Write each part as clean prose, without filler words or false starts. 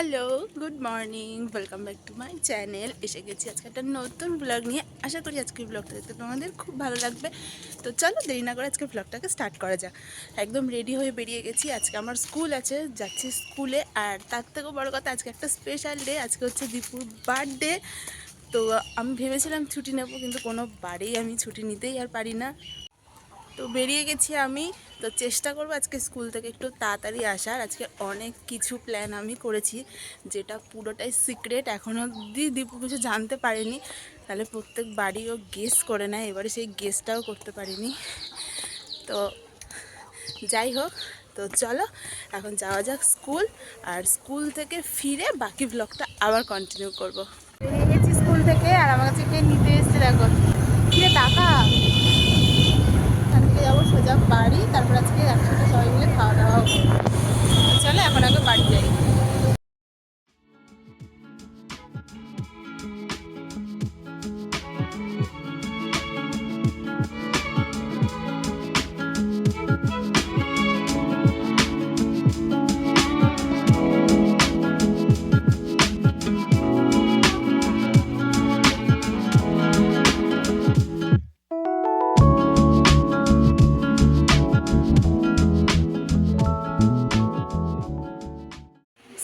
Hello, good morning, welcome back to my channel. এসে গেছি আজকে একটা নতুন ব্লগ নিয়ে। আশা করি আজকের ব্লগটা দেখতে তোমাদের খুব ভালো লাগবে। তো চলো দেরি না করে আজকের ব্লগটাকে স্টার্ট করা যাক। একদম রেডি হয়ে বেরিয়ে গেছি। আজকে আমার স্কুল আছে, যাচ্ছি স্কুলে। আর তার থেকেও বড় কথা, আজকে একটা স্পেশাল ডে। আজকে হচ্ছে দীপুর বার্থডে। তো আমি ভেবেছিলাম ছুটি নেব, কিন্তু কোনো বারেই আমি ছুটি নিতেই আর পারি না। তো বেরিয়ে গেছি আমি। তো চেষ্টা করবো আজকে স্কুল থেকে একটু তাড়াতাড়ি আসার। আজকে অনেক কিছু প্ল্যান আমি করেছি, যেটা পুরোটাই সিক্রেট। এখনও অবধি দীপু কিছু জানতে পারেনি, তাহলে প্রত্যেক বাড়ি ও গেস করে নেয়। এবারে সেই গেসটাও করতে পারিনি। তো যাই হোক, তো চলো এখন যাওয়া যাক স্কুল। আর স্কুল থেকে ফিরে বাকি ব্লগটা আবার কন্টিনিউ করবো। বেরিয়ে গেছি স্কুল থেকে, আর আমার কাছে কে নিতে এসছে দেখো। কিরে টাকা যাবো সোজা বাড়ি, তারপর আজকে একসাথে সবাই মিলে খাওয়া দাওয়া হবে। চলে এখন আগে বাড়ি যাই।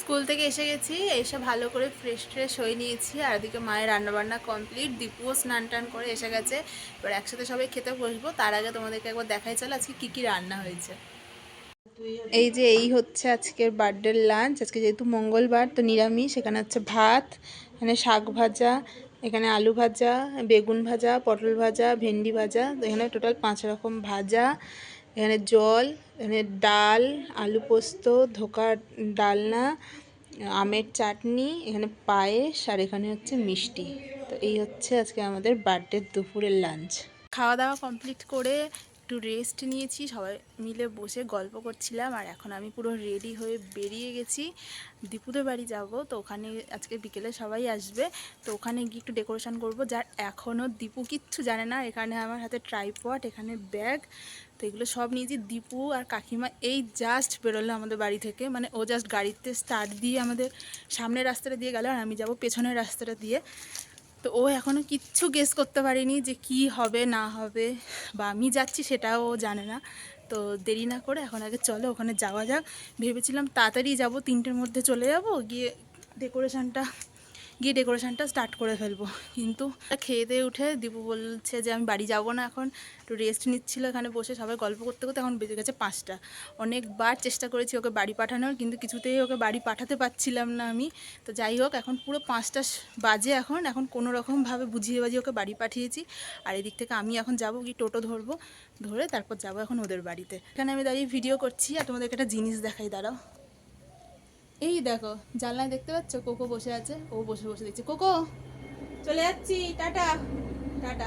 স্কুল থেকে এসে গেছি, এসে ভালো করে ফ্রেশ হয়ে নিয়েছি। আর এদিকে মায়ের রান্নাবান্না কমপ্লিট, দীপুও স্নান টান করে এসে গেছে। এবার একসাথে সবাই খেতে বসবো। তার আগে তোমাদেরকে একবার দেখাই চলো আজকে কী কী রান্না হয়েছে। এই যে এই হচ্ছে আজকের বার্থডের লাঞ্চ। আজকে যেহেতু মঙ্গলবার, তো নিরামিষ। এখানে হচ্ছে ভাত, এখানে শাক ভাজা, এখানে আলু ভাজা, বেগুন ভাজা, পটল ভাজা, ভেন্ডি ভাজা। তো এখানে টোটাল 5 রকম ভাজা। এখানে জল, এখানে ডাল, আলু পোস্ত, ধোকা ডালনা, আমের চাটনি, এখানে পায়েস, আর এখানে হচ্ছে মিষ্টি। তো এই হচ্ছে আজকে আমাদের বার্থডে দুপুরের লাঞ্চ। খাওয়া দাওয়া কমপ্লিট করে একটু রেস্ট নিয়েছি, সবাই মিলে বসে গল্প করছিলাম। আর এখন আমি পুরো রেডি হয়ে বেরিয়ে গেছি, দীপুদের বাড়ি যাব। তো ওখানে আজকে বিকেলে সবাই আসবে, তো ওখানে গিয়ে একটু ডেকোরেশন করব। যার এখনও দীপু কিচ্ছু জানে না। এখানে আমার হাতে ট্রাইপড, এখানে ব্যাগ, তো এগুলো সব নিয়েছি। দীপু আর কাকিমা এই জাস্ট বেরোলো আমাদের বাড়ি থেকে, মানে ও জাস্ট গাড়িতে স্টার্ট দিয়ে আমাদের সামনের রাস্তাটা দিয়ে গেল, আর আমি যাব পেছনের রাস্তাটা দিয়ে। তো ও এখনও কিচ্ছু গেস করতে পারিনি যে কি হবে না হবে, বা আমি যাচ্ছি সেটাও ও জানে না। তো দেরি না করে এখন আগে চলো ওখানে যাওয়া যাক। ভেবেছিলাম তাড়াতাড়ি যাব, 3টের মধ্যে চলে যাব, গিয়ে ডেকোরেশনটা স্টার্ট করে ফেলবো। কিন্তু খেয়ে দিয়ে উঠে দীপু বলছে যে আমি বাড়ি যাব না, এখন একটু রেস্ট নিচ্ছিল এখানে বসে সবাই গল্প করতে করতে। এখন বেজে গেছে 5টা। অনেকবার চেষ্টা করেছি ওকে বাড়ি পাঠানোর, কিন্তু কিছুতেই ওকে বাড়ি পাঠাতে পারছিলাম না আমি। তো যাই হোক, এখন পুরো 5টা বাজে। এখন কোনো রকমভাবে বুঝিয়ে ওকে বাড়ি পাঠিয়েছি। আর এদিক থেকে আমি এখন যাবো, কি টোটো ধরবো, ধরে তারপর যাবো এখন ওদের বাড়িতে। এখানে আমি দাঁড়িয়ে ভিডিও করছি, আর তোমাদেরকে একটা জিনিস দেখাই, দাঁড়াও। এই দেখো জানলায় দেখতে পাচ্ছ কোকো বসে আছে, ও বসে বসে দেখছে। কোকো চলে যাচ্ছি, টাটা টাটা।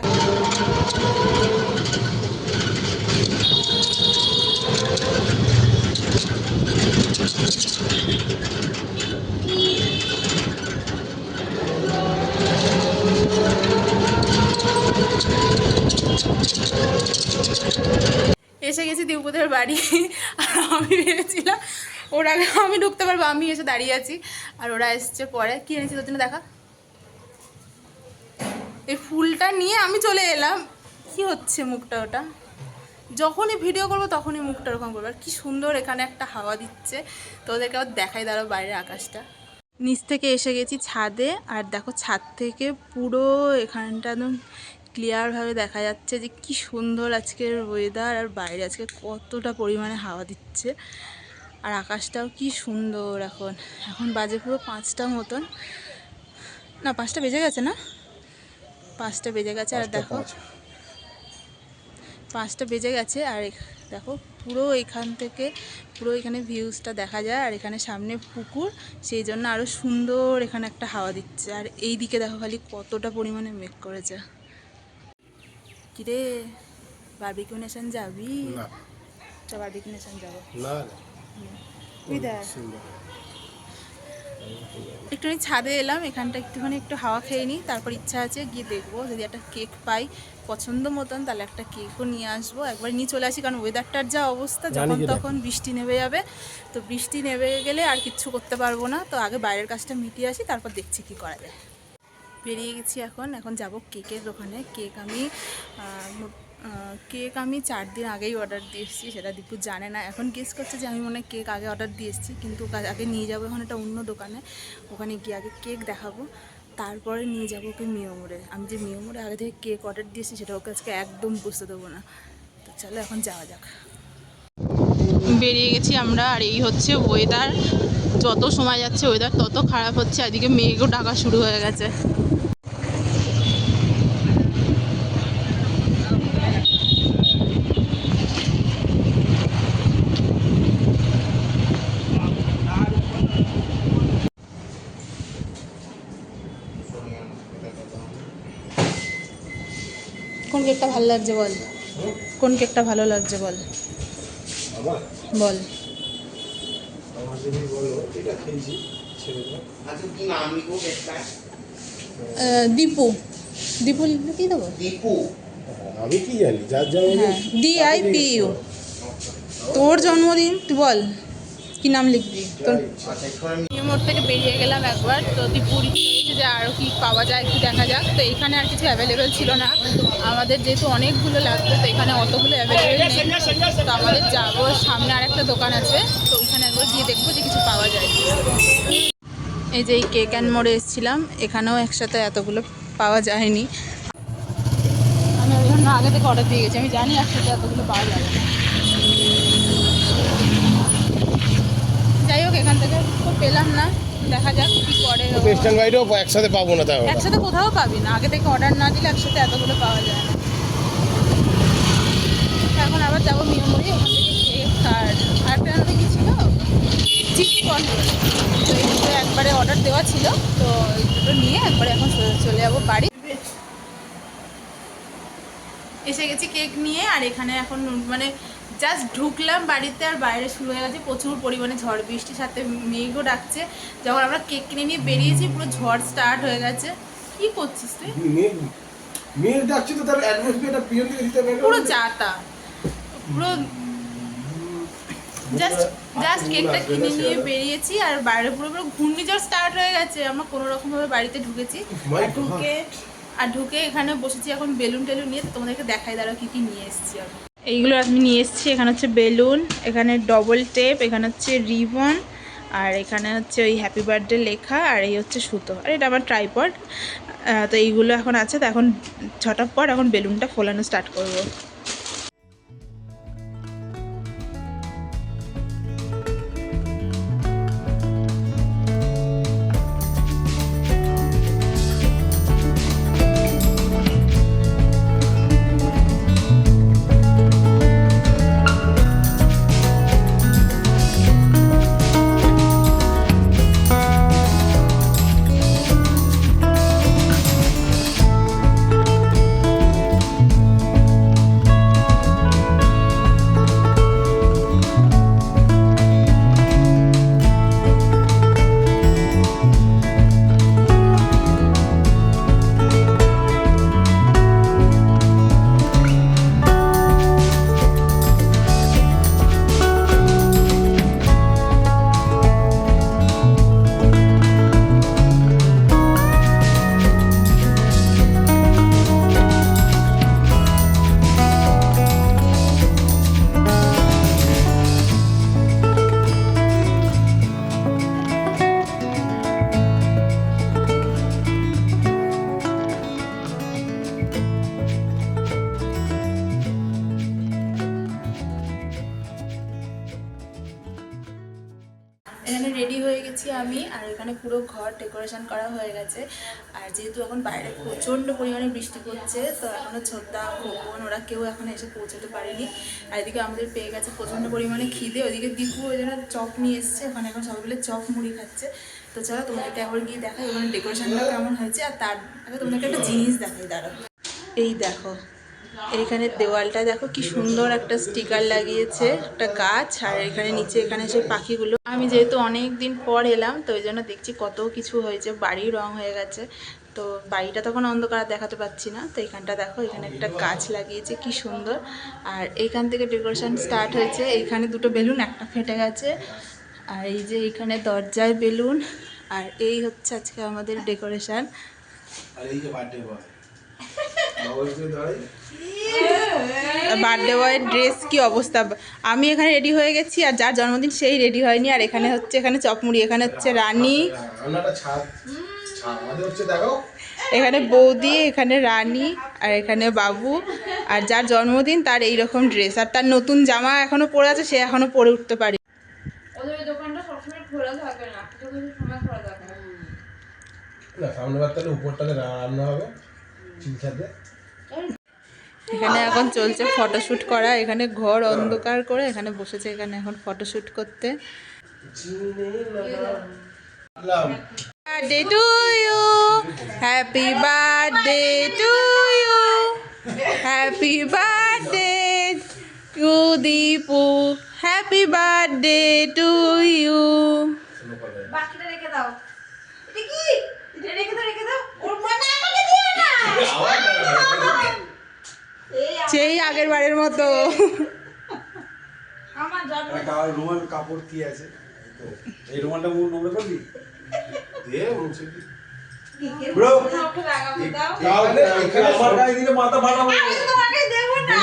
এসে গেছি দীপুদের বাড়ি। আর আমি ভেবেছিলাম ওরা আমি ঢুকতে পারবো, আমি এসে দাঁড়িয়ে আছি। আর ওরা এসছে পরে। কি এনেছি তোর জন্য দেখা। এই ফুলটা নিয়ে আমি চলে এলাম। কি হচ্ছে মুখটা ওটা, যখনই ভিডিও করবো তখনই মুখটা ওরকম করবো। আর কি সুন্দর এখানে একটা হাওয়া দিচ্ছে। তো ওদেরকে আবার দেখাই, দাঁড়াও বাইরের আকাশটা। নিচ থেকে এসে গেছি ছাদে, আর দেখো ছাদ থেকে পুরো এখানটা একদম ক্লিয়ারভাবে দেখা যাচ্ছে যে কি সুন্দর আজকের ওয়েদার। আর বাইরে আজকে কতটা পরিমাণে হাওয়া দিচ্ছে, আর আকাশটাও কি সুন্দর। এখন এখন বাজে পুরো 5টা মতন, না 5টা বেজে গেছে, না 5টা বেজে গেছে। আর দেখো 5টা বেজে গেছে, আর দেখো পুরো এখান থেকে পুরো এখানে ভিউজটা দেখা যায়। আর এখানে সামনে পুকুর, সেই জন্য আরও সুন্দর এখানে একটা হাওয়া দিচ্ছে। আর এই দিকে দেখো খালি কতটা পরিমাণে মেঘ করেছে। কিরে বারবিকিউ নেশন যাবি? চ বারবিকিউ নেশন যাবো। একটুখানি ছাদে এলাম, এখানটা একটু হাওয়া খেয়ে নিই, তারপর ইচ্ছা আছে গিয়ে দেখবো যদি একটা কেক পাই পছন্দ মতন, তাহলে একটা কেকও নিয়ে আসবো, একবার নিয়ে চলে আসি। কারণ ওয়েদারটার যা অবস্থা, যখন তখন বৃষ্টি নেমে যাবে, তো বৃষ্টি নেমে গেলে আর কিচ্ছু করতে পারবো না। তো আগে বাইরের কাজটা মিটিয়ে আসি, তারপর দেখছি কি করা যায়। বেরিয়ে গেছি এখন যাব কেকের দোকানে। কেক আমি 4 দিন আগেই অর্ডার দিয়ে এসেছি, সেটা দীপু জানে না। এখন গেস করছে যে আমি মনে হয় কেক আগে অর্ডার দিয়ে এসেছি, কিন্তু আগে নিয়ে যাবো এখন একটা অন্য দোকানে। ওখানে গিয়ে আগে কেক দেখাবো, তারপরে নিয়ে যাবো ওকে মিয়মোড়ে। আমি যে মিয়মোড়ে আগে থেকে কেক অর্ডার দিয়েছি সেটা ওকে আজকে একদম বুঝতে দেবো না। তো চলো এখন যাওয়া যাক। বেরিয়ে গেছি আমরা, আর এই হচ্ছে ওয়েদার। যত সময় যাচ্ছে ওয়েদার তত খারাপ হচ্ছে, এদিকে মেঘও ডাকা শুরু হয়ে গেছে। কোন কেকটা ভালো লাগছে বল, কোন কেকটা ভালো লাগছে বল বল। দীপু, দীপু লিখলে কি দেবো? দীপু, আমি কি জানি, যার জন্মদিন DIPU। তোর জন্মদিন, তুই বল কি নাম লিখবি তোর। মোড় থেকে বেরিয়ে গেলাম একবার, তো দীপুর ইচ্ছে যে আরও কি পাওয়া যায় একটু দেখা যাক। তো এখানে আর কিছু অ্যাভেলেবেল ছিল না, আমাদের যেহেতু অনেকগুলো লাগবে, তো এখানে অতগুলো অ্যাভেলেবেল নেই। তো আমাদের যাবো সামনে আর একটা দোকান আছে, তো ওইখানে একবার গিয়ে দেখবো যে কিছু পাওয়া যায়। এই যে এই কেক অ্যান্ড মোড়ে এসেছিলাম, এখানেও একসাথে এতগুলো পাওয়া যায়নি। আমি ওই জন্য আগে থেকে অর্ডার দিয়ে গেছি, আমি জানি একসাথে এতগুলো পাওয়া যাবে না। যাই হোক, এখান থেকে তো পেলাম না, দেখা যাক কি করে। ওয়েস্টার্ন বাইরেও একসাথে পাবো না, তাও একসাথে কোথাও পাবি না, আগে থেকে অর্ডার না দিলে একসাথে এতগুলো পাওয়া যায় না। এখন আবার যাবো মিয়মোড়ে, ওখান থেকে কেক আর আরেকটা আমাদের কি ছিল চিকেন, তো এই দুটো একবারে অর্ডার দেওয়া ছিল, তো এই দুটো নিয়ে একবারে এখন চলে যাবো বাড়ি। এসে গেছি কেক নিয়ে, আর এখানে এখন মানে জাস্ট ঢুকলাম বাড়িতে, আর বাইরে শুরু হয়ে গেছে প্রচুর পরিমাণে ঝড় বৃষ্টির সাথে মেঘও ডাকছে। যখন আমরা কেক কিনে নিয়ে বেরিয়েছি পুরো ঝড় স্টার্ট হয়ে গেছে। কি করছিস তুই? মেঘ ডাকছে তো, তার অ্যাটমসফিয়ারটা পিছন থেকে দিতে হবে পুরো যাতা, পুরো জাস্ট কেকটা কিনে নিয়ে বেরিয়েছি, আর বাইরে পুরো পুরো ঘূর্ণিঝড় স্টার্ট হয়ে গেছে। আমরা কোনো রকমভাবে বাড়িতে ঢুকেছি, আর ঢুকে এখানে বসেছি এখন বেলুন টেলুন নিয়ে। তোমাদেরকে দেখাই দাঁড়াও কী কী নিয়ে এসেছি আমি। এইগুলো আমি নিয়ে এসেছি, এখানে হচ্ছে বেলুন, এখানে ডবল টেপ, এখানে হচ্ছে রিবন, আর এখানে হচ্ছে ওই হ্যাপি বার্থডে লেখা, আর এই হচ্ছে সুতো, আর এটা আমার ট্রাইপড। তো এইগুলো এখন আছে, তো এখন ছটার পর এখন বেলুনটা ফোলানো স্টার্ট করবো। এখানে রেডি হয়ে গেছি আমি, আর এখানে পুরো ঘর ডেকোরেশন করা হয়ে গেছে। আর যেহেতু এখন বাইরে প্রচণ্ড পরিমাণে বৃষ্টি পড়ছে, তো এখনও ছোটদা খোকন ওরা কেউ এখন এসে পৌঁছতে পারেনি। আর এদিকে আমাদের পেয়ে গেছে প্রচণ্ড পরিমাণে খিদে, ওইদিকে দীপু ওই জন্য চপ নিয়ে এসছে, ওখানে এখন সবাই মিলে চপ মুড়ি খাচ্ছে। তো চলো তোমাদেরকে একবার গিয়ে দেখাই ওখানে ডেকোরেশনটা কেমন হয়েছে, আর তার আগে তোমাদেরকে একটা জিনিস দেখাই, দাঁড়াও। এই দেখো, এইখানে দেওয়ালটা দেখো কি সুন্দর একটা স্টিকার লাগিয়েছে, একটা গাছ, আর এখানে নিচে এখানে সেই পাখিগুলো। আমি যেহেতু অনেক দিন পর এলাম তো ওই জন্য দেখছি কত কিছু হয়েছে, বাড়ির রং হয়ে গেছে। তো বাড়িটা তখন অন্ধকার দেখাতে পাচ্ছি না। তো এখানটা দেখো, এখানে একটা গাছ লাগিয়েছে কি সুন্দর। আর এইখান থেকে ডেকোরেশন স্টার্ট হয়েছে। এইখানে দুটো বেলুন, একটা ফেটে গেছে। আর এই যে এইখানে দরজায় বেলুন। আর এই হচ্ছে আজকে আমাদের ডেকোরেশন। আর এই যে বার্থডে বয় বাবুর করে দাঁড়াই বার্থডে বয়ের ড্রেস কি অবস্থা! আমি এখানে রেডি হয়ে গেছি, আর যার জন্মদিন সেই রেডি হয়নি। আর এখানে হচ্ছে, এখানে চপমুড়ি, এখানে হচ্ছে রানী, রান্নাটা ছাদ ছাদ আমাদের হচ্ছে দেখো এখানে বৌদি, এখানে রানী, আর এখানে বাবু। আর যার জন্মদিন তার এইরকম ড্রেস, আর তার নতুন জামা এখনো পরে আছে, সে এখনো পরে উঠতে পারে। ওদের দোকানটা সবসময় খোলা থাকে না, কিছু কিছু সময় খোলা থাকে। না সামনে বার তাহলে উপরটাতে রান্না হবে চিলসাতে। এখানে এখন চলছে ফটোশ্যুট করা। এখানে ঘর অন্ধকার করে এখানে বসেছে, এখানে এখন ফটোশ্যুট করতে। Birthday to you, happy birthday to you, happy birthday to Dipu, happy birthday to you. বাকিটা রেখে দাও। এটা কি? এটা রেখে দাও, রেখে দাও। ওর মনে আমাকে দিও না। এই সেই আগের বারের মতো। আমার জন্ম রুমাল কাপড় কি আছে এই রুমালটা নোংরা করবি দে মুছে দি ব্রো ওকে লাগাবো দাও। এখানে আমার গায়ে দিলে মাথা ফাটাবো আমি তো তোমাকে দেব না।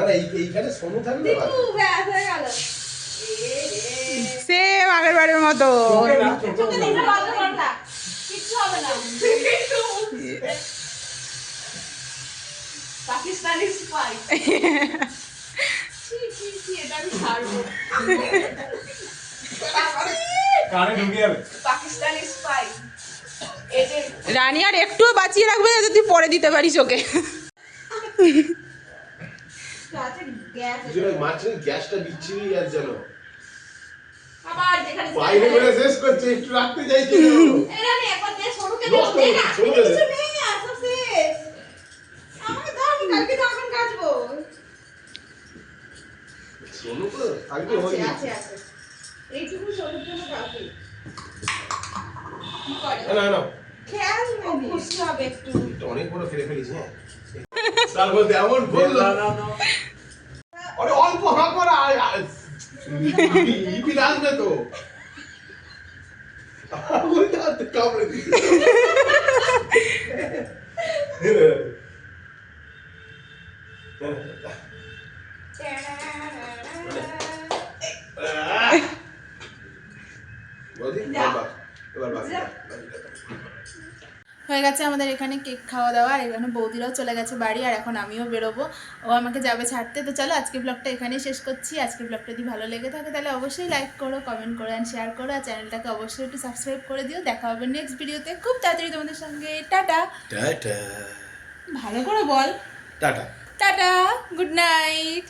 না এইখানে সোনু থাকবে দীপু ব্যাস হয়ে গেল। সেম আগের বারের মতো। চোখে দেখে বন্ধ কর না। কিচ্ছু হবে না। পাকিস্তানি স্পাই। এটা আমি ছাড়বো। কানে ঢুকে যাবে পাকিস্তানি স্পাই। এদের রানী আর একটুও বাঁচিয়ে রাখবে না যদি পরে দিতে পারিস ওকে। আছে গ্যাস। মাছের গ্যাসটা বিচ্ছিরি আর জানো আবার যেখানে বাইরে করে শেষ করছে একটু রাখতে চাইছি এরা নে একবার দে সরুকে নষ্ট দে না। সরু দে। কিছু নেই না সব শেষ। আমাকে দাও, আমি কালকে দামন কাটবো। সোনু তো আগে হয়ে আছে আছে। এইটুকু সরুর জন্য কাউকে। কি করে? না না খেয়াল নেই। খুশি হবে একটু। এটা অনেক বড় ফেলে ফেলিস হ্যাঁ তারপর এমন বললো আরে অল্প হাঁ করা ইপি আসবে তো ওইটা হাতে কামড়ে দিই বৌদি এবার বাকি হয়ে গেছে আমাদের এখানে কেক খাওয়া দাওয়া। আর এখানে বৌদিরাও চলে গেছে বাড়ি, আর এখন আমিও বেরোবো, ও আমাকে যাবে ছাড়তে। তো চলো আজকে ব্লগটা এখানেই শেষ করছি। আজকে ব্লগটা যদি ভালো লেগে থাকে তাহলে অবশ্যই লাইক করো, কমেন্ট করো অ্যান্ড শেয়ার করো, আর চ্যানেলটাকে অবশ্যই একটু সাবস্ক্রাইব করে দিও। দেখা হবে নেক্সট ভিডিওতে খুব তাড়াতাড়ি তোমাদের সঙ্গে। টাটা। টাটা ভালো করে বল। টাটা টাটা, গুড নাইট।